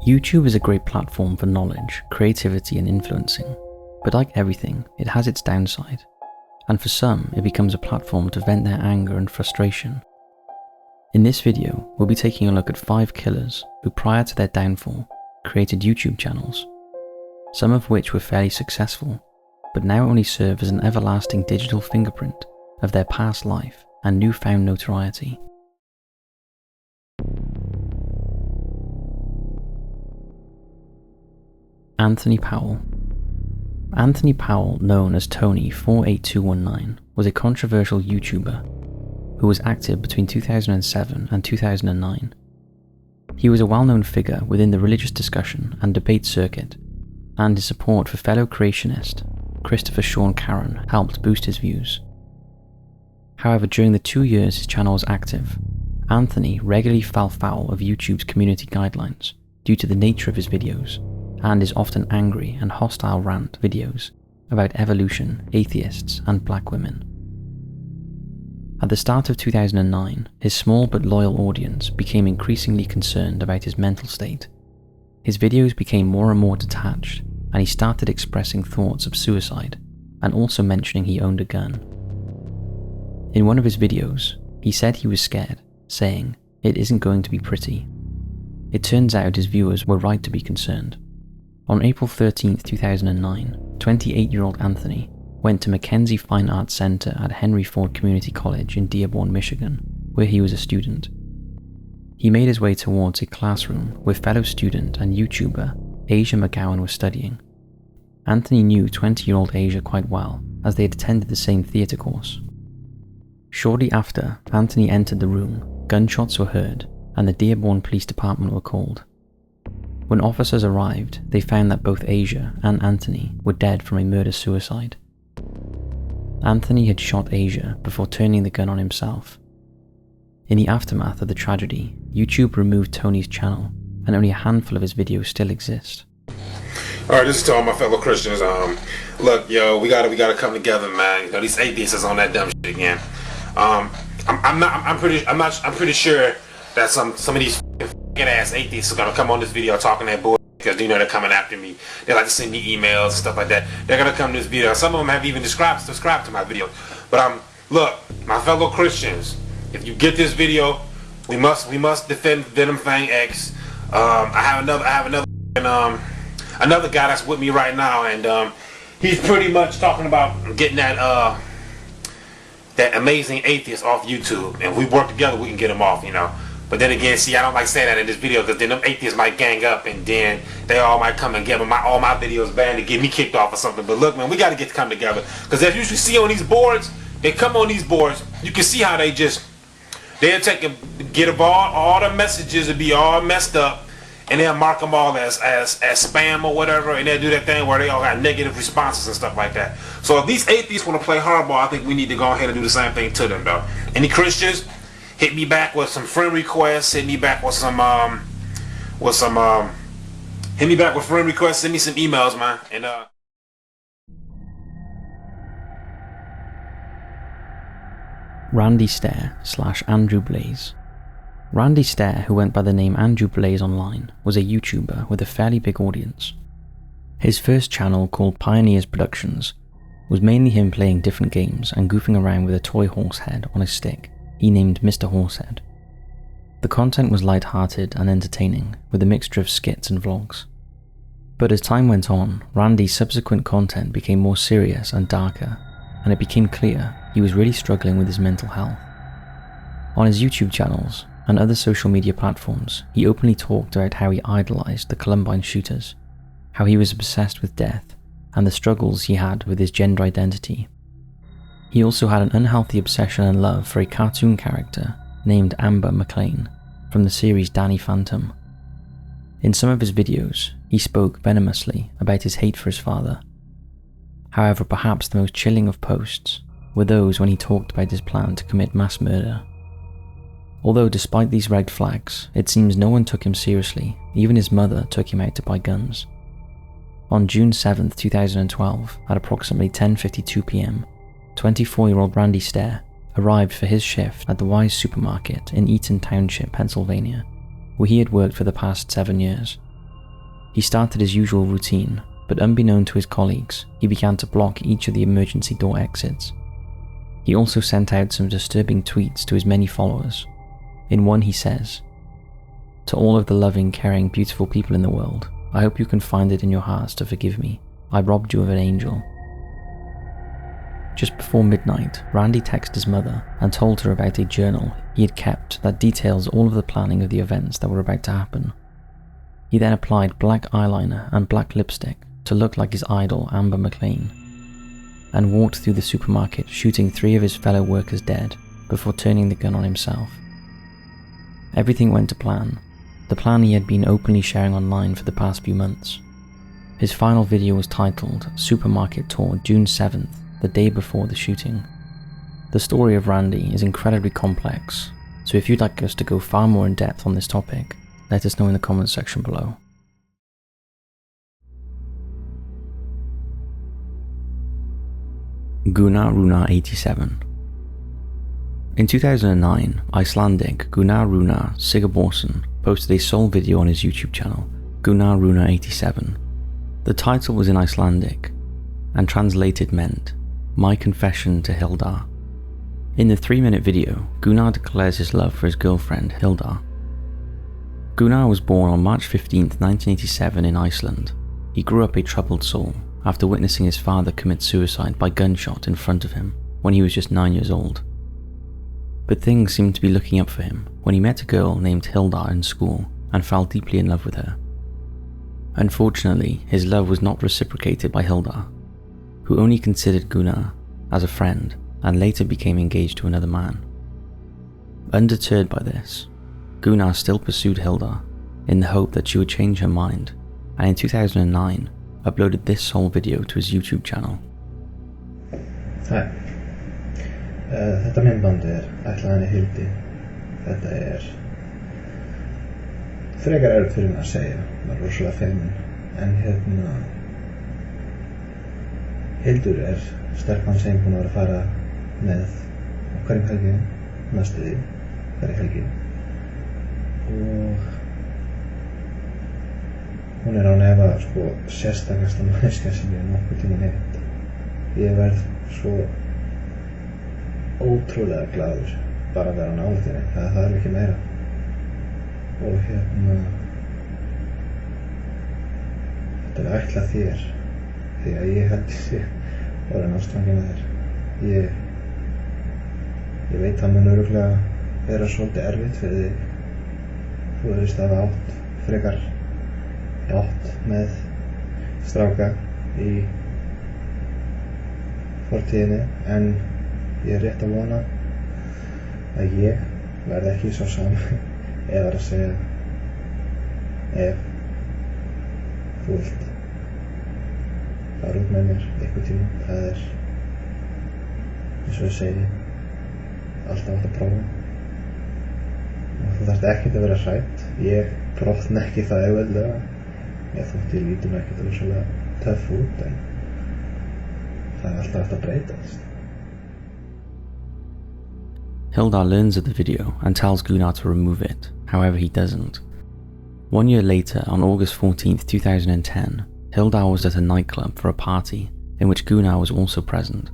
YouTube is a great platform for knowledge, creativity and influencing, but like everything, it has its downside, and for some it becomes a platform to vent their anger and frustration. In this video, we'll be taking a look at 5 killers who prior to their downfall created YouTube channels, some of which were fairly successful, but now only serve as an everlasting digital fingerprint of their past life and newfound notoriety. Anthony Powell. Anthony Powell, known as Tony 48219, was a controversial YouTuber who was active between 2007 and 2009. He was a well-known figure within the religious discussion and debate circuit, and his support for fellow creationist Christopher Sean Caron helped boost his views. However, during the 2 years his channel was active, Anthony regularly fell foul of YouTube's community guidelines due to the nature of his videos and his often angry and hostile rant videos about evolution, atheists, and black women. At the start of 2009, his small but loyal audience became increasingly concerned about his mental state. His videos became more and more detached, and he started expressing thoughts of suicide, and also mentioning he owned a gun. In one of his videos, he said he was scared, saying, "It isn't going to be pretty." It turns out his viewers were right to be concerned. On April 13, 2009, 28-year-old Anthony went to Mackenzie Fine Arts Center at Henry Ford Community College in Dearborn, Michigan, where he was a student. He made his way towards a classroom where fellow student and YouTuber Asia McGowan was studying. Anthony knew 20-year-old Asia quite well, as they had attended the same theater course. Shortly after Anthony entered the room, gunshots were heard and the Dearborn Police Department were called. When officers arrived, they found that both Asia and Anthony were dead from a murder-suicide. Anthony had shot Asia before turning the gun on himself. In the aftermath of the tragedy, YouTube removed Tony's channel, and only a handful of his videos still exist. Alright, this is to all my fellow Christians. Look, yo, we gotta come together, man. You know, these atheists is on that dumb shit again. I'm pretty sure that some of these ass atheists are gonna come on this video talking that bull because they're coming after me. They like to send me emails and stuff like that. They're gonna come to this video. Some of them have even subscribed to my video. But look, my fellow Christians, if you get this video, we must defend Venom Fang X. I have another guy that's with me right now, and he's pretty much talking about getting that amazing atheist off YouTube, and if we work together we can get him off, you know. But then again, see, I don't like saying that in this video because then them atheists might gang up and then they all might come and get all my videos banned to get me kicked off or something. But look, man, we got to come together because as you usually see on these boards, they come on these boards, you can see how they'll get all the messages and be all messed up, and they'll mark them all as spam or whatever, and they'll do that thing where they all got negative responses and stuff like that. So if these atheists want to play hardball, I think we need to go ahead and do the same thing to them, though. Any Christians, hit me back with some friend requests, hit me back with friend requests, send me some emails, man. And Randy Stair / Andrew Blaze. Randy Stair, who went by the name Andrew Blaze online, was a YouTuber with a fairly big audience. His first channel, called Pioneers Productions, was mainly him playing different games and goofing around with a toy horse head on a stick he named Mr. Horsehead. The content was light-hearted and entertaining, with a mixture of skits and vlogs. But as time went on, Randy's subsequent content became more serious and darker, and it became clear he was really struggling with his mental health. On his YouTube channels and other social media platforms, he openly talked about how he idolized the Columbine shooters, how he was obsessed with death, and the struggles he had with his gender identity. He also had an unhealthy obsession and love for a cartoon character named Amber McLean from the series Danny Phantom. In some of his videos, he spoke venomously about his hate for his father. However, perhaps the most chilling of posts were those when he talked about his plan to commit mass murder. Although despite these red flags, it seems no one took him seriously, even his mother took him out to buy guns. On June 7, 2012, at approximately 10:52 p.m, 24-year-old Randy Stair arrived for his shift at the Wise supermarket in Eaton Township, Pennsylvania, where he had worked for the past 7 years. He started his usual routine, but unbeknown to his colleagues, he began to block each of the emergency door exits. He also sent out some disturbing tweets to his many followers. In one he says, "To all of the loving, caring, beautiful people in the world, I hope you can find it in your hearts to forgive me. I robbed you of an angel." Just before midnight, Randy texted his mother and told her about a journal he had kept that details all of the planning of the events that were about to happen. He then applied black eyeliner and black lipstick to look like his idol Amber McLean, and walked through the supermarket shooting 3 of his fellow workers dead before turning the gun on himself. Everything went to plan, the plan he had been openly sharing online for the past few months. His final video was titled Supermarket Tour June 7th, the day before the shooting. The story of Randy is incredibly complex, so if you'd like us to go far more in depth on this topic, let us know in the comments section below. Gunnar Rúnar 87. In 2009, Icelandic Gunnar Rúnar Sigurþórsson posted a sole video on his YouTube channel, Gunnar Rúnar 87. The title was in Icelandic, and translated meant, "My Confession to Hildar." In the 3-minute video, Gunnar declares his love for his girlfriend, Hildar. Gunnar was born on March 15, 1987 in Iceland. He grew up a troubled soul after witnessing his father commit suicide by gunshot in front of him when he was just 9 years old. But things seemed to be looking up for him when he met a girl named Hildar in school and fell deeply in love with her. Unfortunately, his love was not reciprocated by Hildar, who only considered Gunnar as a friend and later became engaged to another man. Undeterred by this, Gunnar still pursued Hildar in the hope that she would change her mind, and in 2009 uploaded this sole video to his YouTube channel. Hæ, þetta myndband ætlað henni Hildi. Þetta frekar erfitt fyrir mig að segja, var rosalega feimin, en Hildur stelpan sem búin að vera að fara með á hverjum helgi, næstu því, hverja helgi, og hún án efa sérstakasta manneskja sem ég nokkuð tímann hitt. Ég verð svo ótrúlega glaður bara að vera nálægt henni, það þarf ekki meira. Og þetta ætlað þér, því að ég held ég orðinn ástfanginn af þér. Ég veit það mun örugglega vera svolítið erfitt fyrir þig. Þú virðist hafa átt frekar átt með stráka í fortíðinni, en ég rétt að vona að ég verði ekki svo sami, eða að segja ef þú vilt fara út með mér einhvern tíma. Það eins og ég segi, alltaf hægt að prófa, og þú þarft ekkert að vera hrædd. Ég brotna ekki það auðveldlega, ég þótt ég líti nú ekkert rosalega töff út, en það alltaf hægt að breytast. Hildar learns of the video and tells Gunnar to remove it, however he doesn't. 1 year later, on August 14th, 2010, Hildar was at a nightclub for a party in which Gunnar was also present.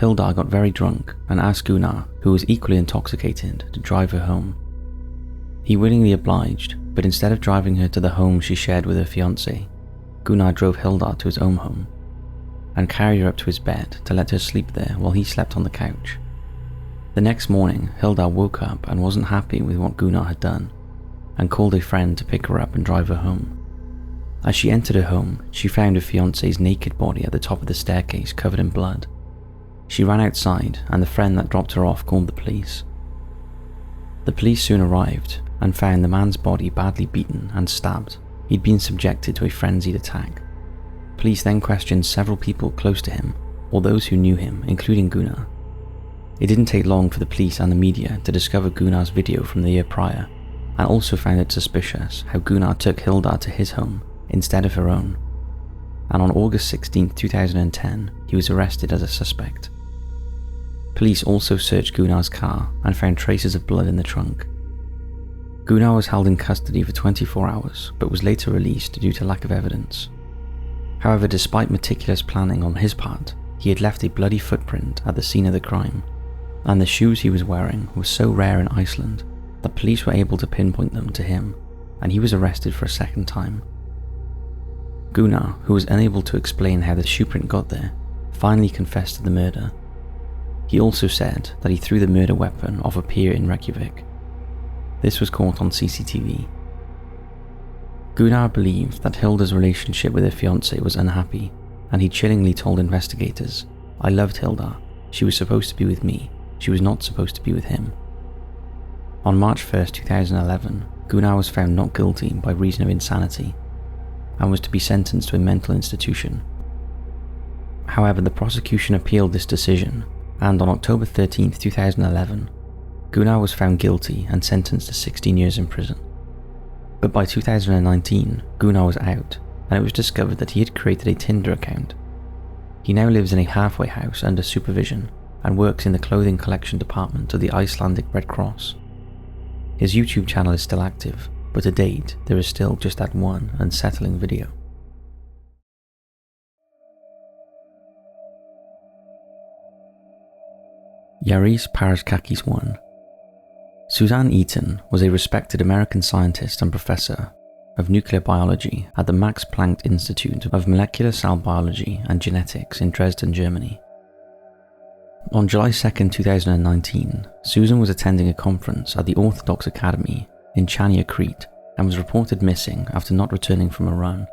Hildar got very drunk and asked Gunnar, who was equally intoxicated, to drive her home. He willingly obliged, but instead of driving her to the home she shared with her fiancé, Gunnar drove Hildar to his own home and carried her up to his bed to let her sleep there while he slept on the couch. The next morning, Hildar woke up and wasn't happy with what Gunnar had done, and called a friend to pick her up and drive her home. As she entered her home, she found her fiancé's naked body at the top of the staircase covered in blood. She ran outside, and the friend that dropped her off called the police. The police soon arrived and found the man's body badly beaten and stabbed. He'd been subjected to a frenzied attack. Police then questioned several people close to him, or those who knew him, including Gunnar. It didn't take long for the police and the media to discover Gunnar's video from the year prior, and also found it suspicious how Gunnar took Hildar to his home instead of her own. And on August 16, 2010, he was arrested as a suspect. Police also searched Gunnar's car and found traces of blood in the trunk. Gunnar was held in custody for 24 hours, but was later released due to lack of evidence. However, despite meticulous planning on his part, he had left a bloody footprint at the scene of the crime, and the shoes he was wearing were so rare in Iceland that police were able to pinpoint them to him, and he was arrested for a second time. Gunnar, who was unable to explain how the shoe print got there, finally confessed to the murder. He also said that he threw the murder weapon off a pier in Reykjavik. This was caught on CCTV. Gunnar believed that Hilda's relationship with her fiancé was unhappy, and he chillingly told investigators, "I loved Hilda. She was supposed to be with me. She was not supposed to be with him." On March 1st, 2011, Gunnar was found not guilty by reason of insanity, and was to be sentenced to a mental institution. However, the prosecution appealed this decision, and on October 13th, 2011, Gunnar was found guilty and sentenced to 16 years in prison. But by 2019, Gunnar was out, and it was discovered that he had created a Tinder account. He now lives in a halfway house under supervision and works in the clothing collection department of the Icelandic Red Cross. His YouTube channel is still active, but to date there is still just that one unsettling video. Giannis Paraskakis 1. Suzanne Eaton was a respected American scientist and professor of nuclear biology at the Max Planck Institute of Molecular Cell Biology and Genetics in Dresden, Germany. On July 2nd, 2019, Susan was attending a conference at the Orthodox Academy in Chania, Crete, and was reported missing after not returning from a run.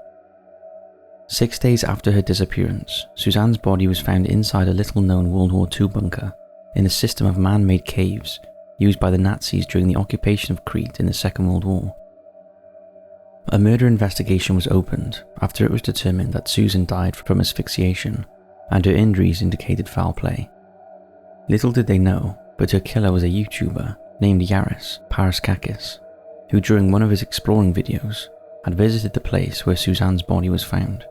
6 days after her disappearance, Suzanne's body was found inside a little-known World War II bunker in a system of man-made caves used by the Nazis during the occupation of Crete in the Second World War. A murder investigation was opened after it was determined that Susan died from asphyxiation, and her injuries indicated foul play. Little did they know, but her killer was a YouTuber named Giannis Paraskakis, who during one of his exploring videos had visited the place where Suzanne's body was found.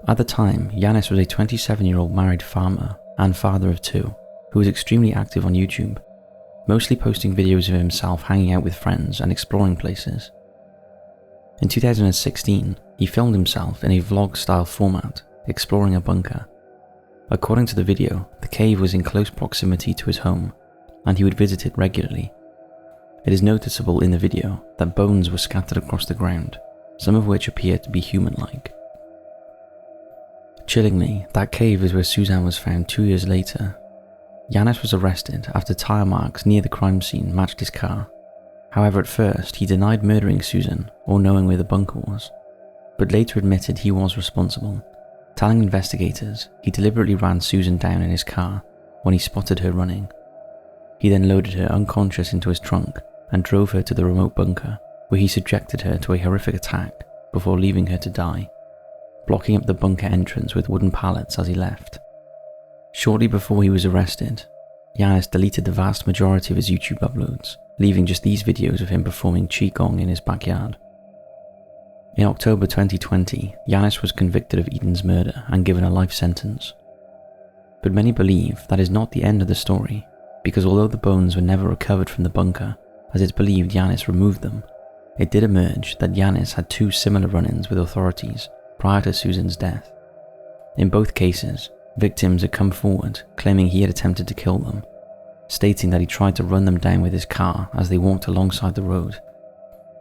At the time, Giannis was a 27-year-old married farmer and father of two, who was extremely active on YouTube, mostly posting videos of himself hanging out with friends and exploring places. In 2016, he filmed himself in a vlog-style format, exploring a bunker. According to the video, the cave was in close proximity to his home, and he would visit it regularly. It is noticeable in the video that bones were scattered across the ground, some of which appeared to be human-like. Chillingly, that cave is where Suzanne was found 2 years later. Giannis was arrested after tire marks near the crime scene matched his car. However, at first, he denied murdering Susan or knowing where the bunker was, but later admitted he was responsible, telling investigators he deliberately ran Susan down in his car when he spotted her running. He then loaded her unconscious into his trunk and drove her to the remote bunker, where he subjected her to a horrific attack before leaving her to die, blocking up the bunker entrance with wooden pallets as he left. Shortly before he was arrested, Giannis deleted the vast majority of his YouTube uploads, leaving just these videos of him performing Qigong in his backyard. In October 2020, Giannis was convicted of Eaton's murder and given a life sentence. But many believe that is not the end of the story, because although the bones were never recovered from the bunker, as it's believed Giannis removed them, it did emerge that Giannis had two similar run-ins with authorities prior to Susan's death. In both cases, victims had come forward claiming he had attempted to kill them, stating that he tried to run them down with his car as they walked alongside the road.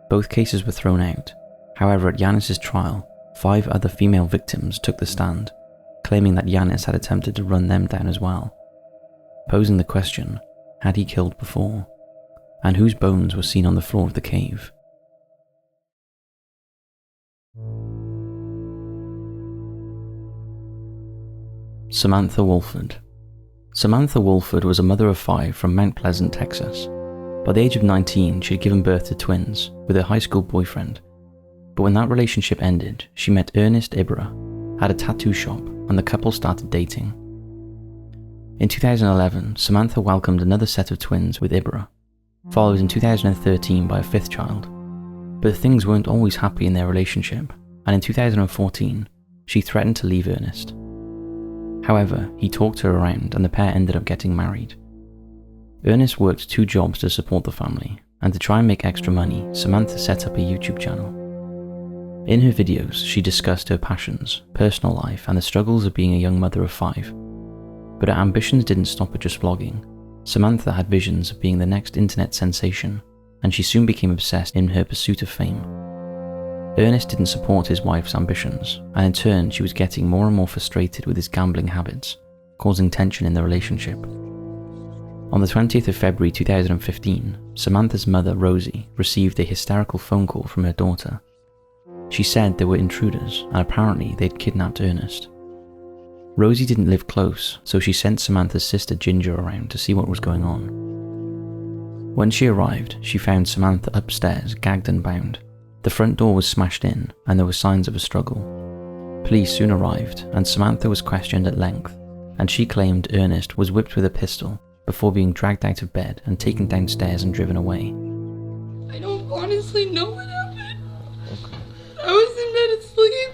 Both cases were thrown out. However, at Giannis's trial, 5 other female victims took the stand, claiming that Giannis had attempted to run them down as well, posing the question, had he killed before? And whose bones were seen on the floor of the cave? Samantha Wohlford. Samantha Wohlford was a mother of 5 from Mount Pleasant, Texas. By the age of 19, she had given birth to twins with her high school boyfriend. But when that relationship ended, she met Ernest Ibra, had a tattoo shop, and the couple started dating. In 2011, Samantha welcomed another set of twins with Ibra, followed in 2013 by a 5th child. But things weren't always happy in their relationship, and in 2014, she threatened to leave Ernest. However, he talked her around and the pair ended up getting married. Ernest worked 2 jobs to support the family, and to try and make extra money, Samantha set up a YouTube channel. In her videos, she discussed her passions, personal life, and the struggles of being a young mother of 5. But her ambitions didn't stop at just vlogging. Samantha had visions of being the next internet sensation, and she soon became obsessed in her pursuit of fame. Ernest didn't support his wife's ambitions, and in turn she was getting more and more frustrated with his gambling habits, causing tension in the relationship. On the 20th of February 2015, Samantha's mother, Rosie, received a hysterical phone call from her daughter. She said there were intruders, and apparently they'd kidnapped Ernest. Rosie didn't live close, so she sent Samantha's sister Ginger around to see what was going on. When she arrived, she found Samantha upstairs, gagged and bound. The front door was smashed in, and there were signs of a struggle. Police soon arrived, and Samantha was questioned at length, and she claimed Ernest was whipped with a pistol before being dragged out of bed and taken downstairs and driven away. I don't honestly know what happened. Okay. I was in bed asleep,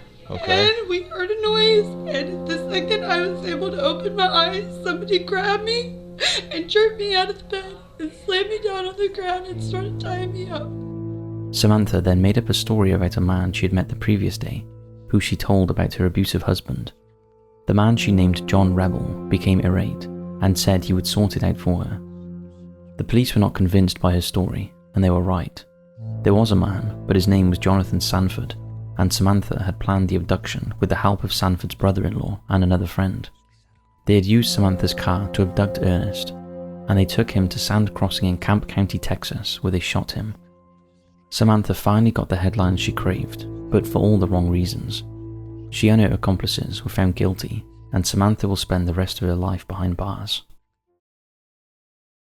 and we heard a noise, and the second I was able to open my eyes, somebody grabbed me and jerked me out of the bed and slammed me down on the ground and started tying me up. Samantha then made up a story about a man she had met the previous day, who she told about her abusive husband. The man she named John Rebel became irate and said he would sort it out for her. The police were not convinced by her story, and they were right. There was a man, but his name was Jonathan Sanford, and Samantha had planned the abduction with the help of Sanford's brother-in-law and another friend. They had used Samantha's car to abduct Ernest, and they took him to Sand Crossing in Camp County, Texas, where they shot him. Samantha finally got the headlines she craved, but for all the wrong reasons. She and her accomplices were found guilty, and Samantha will spend the rest of her life behind bars.